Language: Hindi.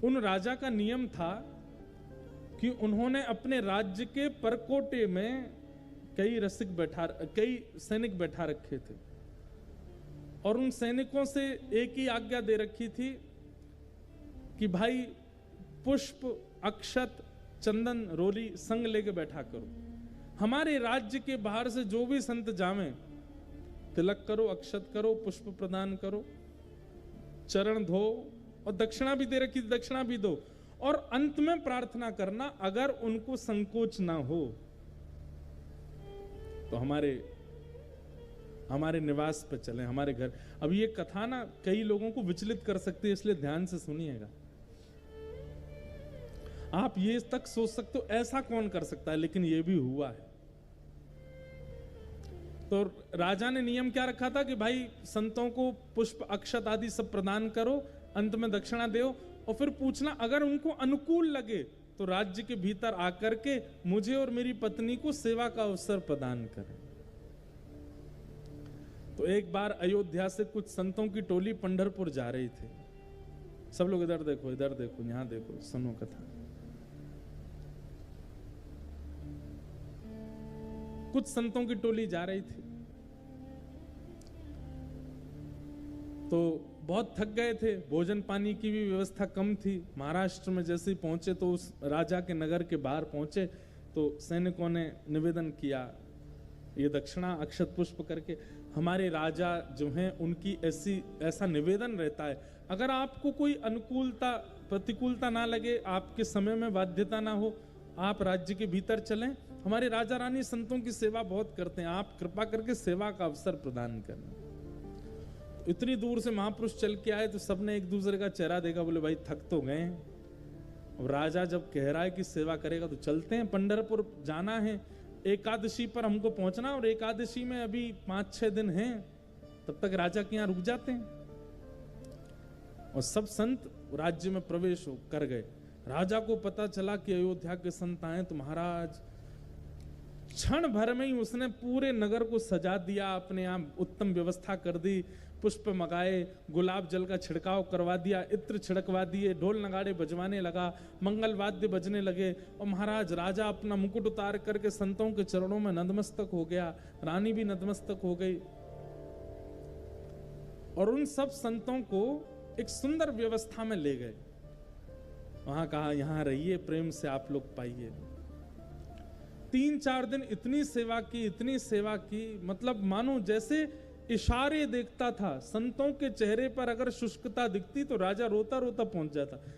उन राजा का नियम था कि उन्होंने अपने राज्य के परकोटे में कई सैनिक बैठा रखे थे और उन सैनिकों से एक ही आज्ञा दे रखी थी कि भाई पुष्प, अक्षत, चंदन, रोली संग लेके बैठा करो। हमारे राज्य के बाहर से जो भी संत जावें, तिलक करो, अक्षत करो, पुष्प प्रदान करो, चरण धो और दक्षिणा भी दे रखी, दक्षिणा भी दो। और अंत में प्रार्थना करना, अगर उनको संकोच ना हो तो हमारे निवास पे चलें, हमारे घर। अब ये कथा ना कई लोगों को विचलित कर सकती है, इसलिए ध्यान से सुनिएगा। आप ये तक सोच सकते हो ऐसा कौन कर सकता है, लेकिन ये भी हुआ है। तो राजा ने नियम क्या रखा था कि भाई संतों को पुष्प, अक्षत आदि सब प्रदान करो, अंत में दक्षिणा दो और फिर पूछना, अगर उनको अनुकूल लगे तो राज्य के भीतर आकर के मुझे और मेरी पत्नी को सेवा का अवसर प्रदान करें। तो एक बार अयोध्या से कुछ संतों की टोली पंढरपुर जा रही थी। सब लोग इधर देखो, इधर देखो, यहां देखो, सुनो कथा। कुछ संतों की टोली जा रही थी तो बहुत थक गए थे, भोजन पानी की भी व्यवस्था कम थी। महाराष्ट्र में जैसे ही पहुंचे तो उस राजा के नगर के बाहर पहुंचे तो सैनिकों ने निवेदन किया, ये दक्षिणा अक्षत पुष्प करके। हमारे राजा जो हैं उनकी ऐसा निवेदन रहता है, अगर आपको कोई अनुकूलता प्रतिकूलता ना लगे, आपके समय में बाध्यता ना हो, आप राज्य के भीतर चलें। हमारे राजा रानी संतों की सेवा बहुत करते हैं, आप कृपा करके सेवा का अवसर प्रदान करें। तो इतनी दूर से महापुरुष चल के आए तो सबने एक दूसरे का चेहरा देखा, बोले भाई थक तो गए। अब राजा जब कह रहा है कि सेवा करेगा तो चलते हैं, पंढरपुर जाना है, एकादशी पर हमको पहुंचना, और एकादशी में अभी 5-6 दिन हैं, तब तक राजा के यहां रुक जाते हैं। और सब संत राज्य में प्रवेश कर गए। राजा को पता चला कि अयोध्या के संत आए तो महाराज क्षण भर में ही उसने पूरे नगर को सजा दिया, अपने यहाँ उत्तम व्यवस्था कर दी, पुष्प मंगाए, गुलाब जल का छिड़काव करवा दिया, इत्र छिड़कवा दिए, ढोल नगाड़े बजवाने लगा, मंगल वाद्य बजने लगे। और महाराज राजा अपना मुकुट उतार करके संतों के चरणों में नतमस्तक हो गया, रानी भी नतमस्तक हो गई। और उन सब संतों को एक सुंदर व्यवस्था में ले गए, वहां कहा यहां रहिए, प्रेम से आप लोग पाइए। 3-4 दिन इतनी सेवा की, मतलब मानो जैसे इशारे देखता था। संतों के चेहरे पर अगर शुष्कता दिखती तो राजा रोता रोता पहुंच जाता,